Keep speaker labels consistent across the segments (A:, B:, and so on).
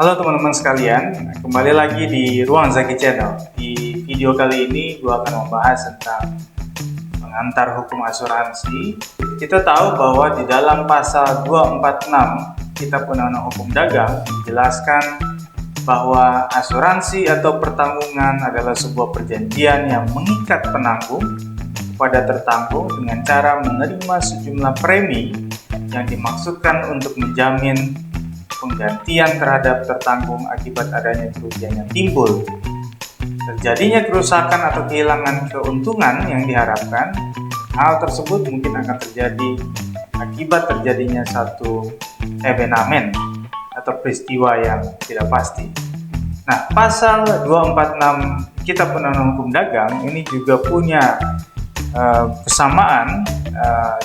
A: Halo teman-teman sekalian, kembali lagi di Ruang Zaki Channel. Di video kali ini gue akan membahas tentang pengantar hukum asuransi. Kita tahu bahwa di dalam pasal 246 Kitab Undang-Undang Hukum Dagang dijelaskan bahwa asuransi atau pertanggungan adalah sebuah perjanjian yang mengikat penanggung kepada tertanggung dengan cara menerima sejumlah premi yang dimaksudkan untuk menjamin penggantian terhadap tertanggung akibat adanya kerugian yang timbul. Terjadinya kerusakan atau kehilangan keuntungan yang diharapkan, hal tersebut mungkin akan terjadi akibat terjadinya satu evenement atau peristiwa yang tidak pasti. Nah, pasal 246 Kitab Undang-Undang Hukum Dagang ini juga punya kesamaan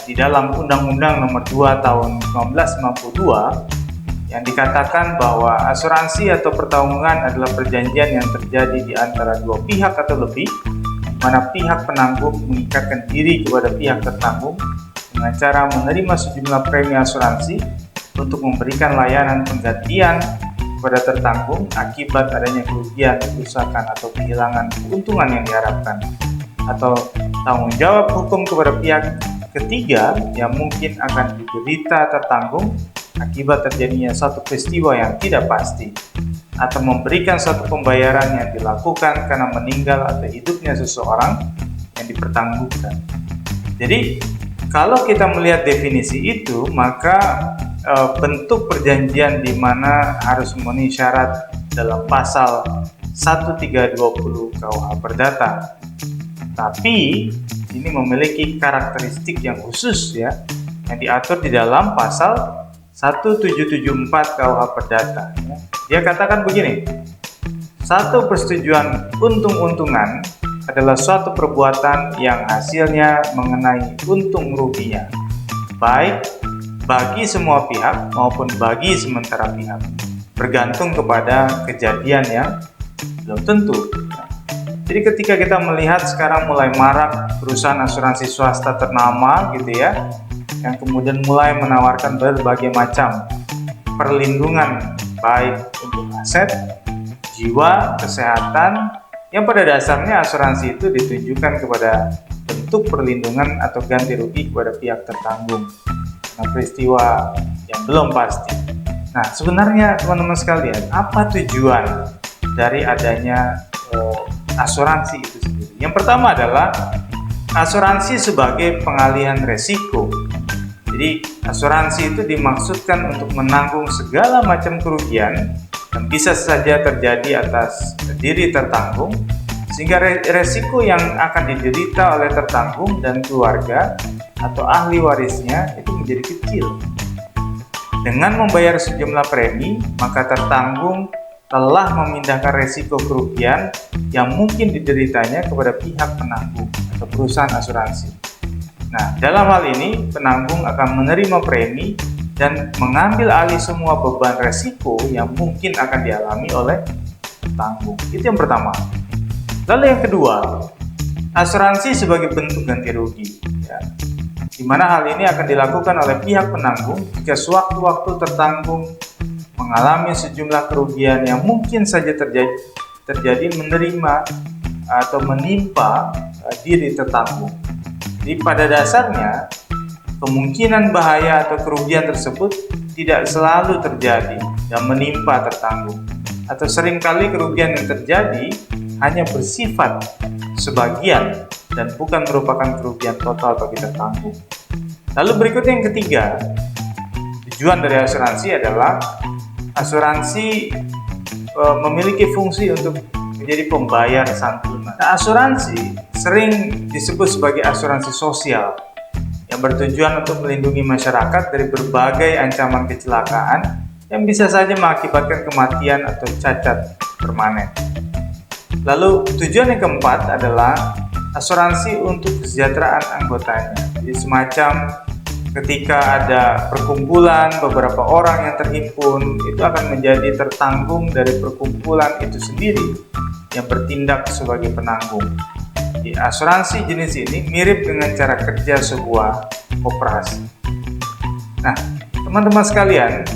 A: di dalam Undang-Undang Nomor 2 Tahun 1992 yang dikatakan bahwa asuransi atau pertanggungan adalah perjanjian yang terjadi di antara dua pihak atau lebih, mana pihak penanggung mengikatkan diri kepada pihak tertanggung dengan cara menerima sejumlah premi asuransi untuk memberikan layanan penggantian kepada tertanggung akibat adanya kerugian, kerusakan atau kehilangan keuntungan yang diharapkan, atau tanggung jawab hukum kepada pihak ketiga yang mungkin akan diderita tertanggung akibat terjadinya suatu peristiwa yang tidak pasti, atau memberikan suatu pembayaran yang dilakukan karena meninggal atau hidupnya seseorang yang dipertanggungjawabkan. Jadi kalau kita melihat definisi itu, maka bentuk perjanjian di mana harus memenuhi syarat dalam pasal 1320 KUH Perdata. Tapi ini memiliki karakteristik yang khusus ya, yang diatur di dalam pasal 1774 KUH Perdata. Dia katakan begini, satu persetujuan untung-untungan adalah suatu perbuatan yang hasilnya mengenai untung ruginya, baik bagi semua pihak maupun bagi sementara pihak, bergantung kepada kejadian yang belum tentu. Jadi ketika kita melihat sekarang mulai marak perusahaan asuransi swasta ternama gitu ya, yang kemudian mulai menawarkan berbagai macam perlindungan baik untuk aset, jiwa, kesehatan, yang pada dasarnya asuransi itu ditujukan kepada bentuk perlindungan atau ganti rugi kepada pihak tertanggung karena peristiwa yang belum pasti. Nah, sebenarnya teman-teman sekalian, apa tujuan dari adanya asuransi itu sendiri? Yang pertama adalah asuransi sebagai pengalihan resiko. Jadi asuransi itu dimaksudkan untuk menanggung segala macam kerugian yang bisa saja terjadi atas diri tertanggung, sehingga resiko yang akan diderita oleh tertanggung dan keluarga atau ahli warisnya itu menjadi kecil. Dengan membayar sejumlah premi, maka tertanggung telah memindahkan resiko kerugian yang mungkin dideritanya kepada pihak penanggung atau perusahaan asuransi. Nah, dalam hal ini penanggung akan menerima premi dan mengambil alih semua beban resiko yang mungkin akan dialami oleh penanggung. Itu yang pertama. Lalu yang kedua, asuransi sebagai bentuk ganti rugi, ya, di mana hal ini akan dilakukan oleh pihak penanggung jika sewaktu-waktu tertanggung mengalami sejumlah kerugian yang mungkin saja terjadi menerima atau menimpa diri tertanggung. Jadi pada dasarnya kemungkinan bahaya atau kerugian tersebut tidak selalu terjadi dan menimpa tertanggung, atau seringkali kerugian yang terjadi hanya bersifat sebagian dan bukan merupakan kerugian total bagi tertanggung. Lalu berikutnya yang ketiga, tujuan dari asuransi adalah asuransi memiliki fungsi untuk menjadi pembayar santunan. Nah, asuransi sering disebut sebagai asuransi sosial yang bertujuan untuk melindungi masyarakat dari berbagai ancaman kecelakaan yang bisa saja mengakibatkan kematian atau cacat permanen. Lalu tujuan yang keempat adalah asuransi untuk kesejahteraan anggotanya. Jadi semacam ketika ada perkumpulan beberapa orang yang terhimpun, itu akan menjadi tertanggung dari perkumpulan itu sendiri yang bertindak sebagai penanggung. Di asuransi jenis ini mirip dengan cara kerja sebuah koperasi. Nah, teman-teman sekalian,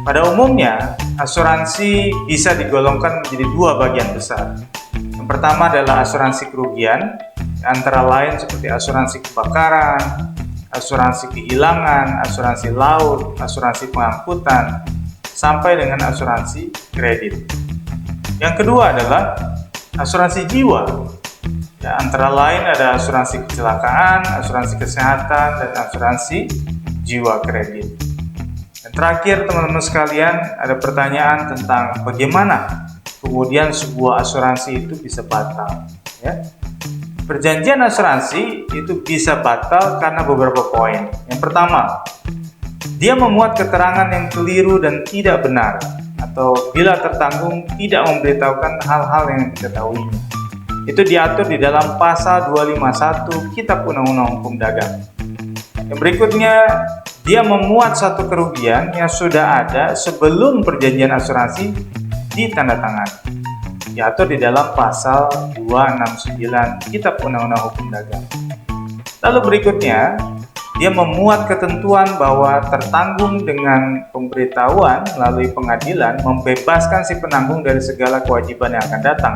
A: pada umumnya asuransi bisa digolongkan menjadi dua bagian besar. Yang pertama adalah asuransi kerugian, antara lain seperti asuransi kebakaran, asuransi kehilangan, asuransi laut, asuransi pengangkutan, sampai dengan asuransi kredit. Yang kedua adalah asuransi jiwa. Ya, antara lain ada asuransi kecelakaan, asuransi kesehatan, dan asuransi jiwa kredit. Dan terakhir teman-teman sekalian, ada pertanyaan tentang bagaimana kemudian sebuah asuransi itu bisa batal. Ya. Perjanjian asuransi itu bisa batal karena beberapa poin. Yang pertama, dia memuat keterangan yang keliru dan tidak benar, atau bila tertanggung tidak memberitahukan hal-hal yang diketahuinya. Itu diatur di dalam pasal 251 Kitab Undang-Undang Hukum Dagang. Yang berikutnya, dia memuat satu kerugian yang sudah ada sebelum perjanjian asuransi ditandatangani. Diatur di dalam pasal 269 Kitab Undang-Undang Hukum Dagang. Lalu berikutnya, dia memuat ketentuan bahwa tertanggung dengan pemberitahuan melalui pengadilan membebaskan si penanggung dari segala kewajiban yang akan datang.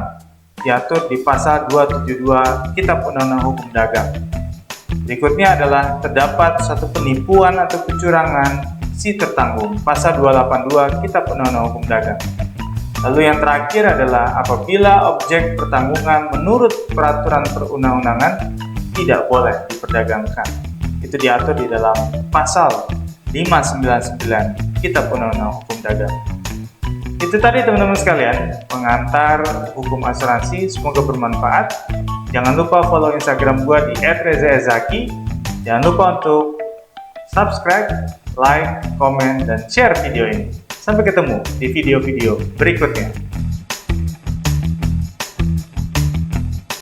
A: Diatur di pasal 272 Kitab Undang-Undang Hukum Dagang. Berikutnya adalah terdapat satu penipuan atau kecurangan si tertanggung, pasal 282 Kitab Undang-Undang Hukum Dagang. Lalu yang terakhir adalah apabila objek pertanggungan menurut peraturan perundang-undangan tidak boleh diperdagangkan. Itu diatur di dalam pasal 599 Kitab Undang-Undang Hukum Dagang. Itu tadi teman-teman sekalian, pengantar hukum asuransi, semoga bermanfaat. Jangan lupa follow Instagram gua di @rezaezaki. Jangan lupa untuk subscribe, like, komen, dan share video ini. Sampai ketemu di video-video berikutnya.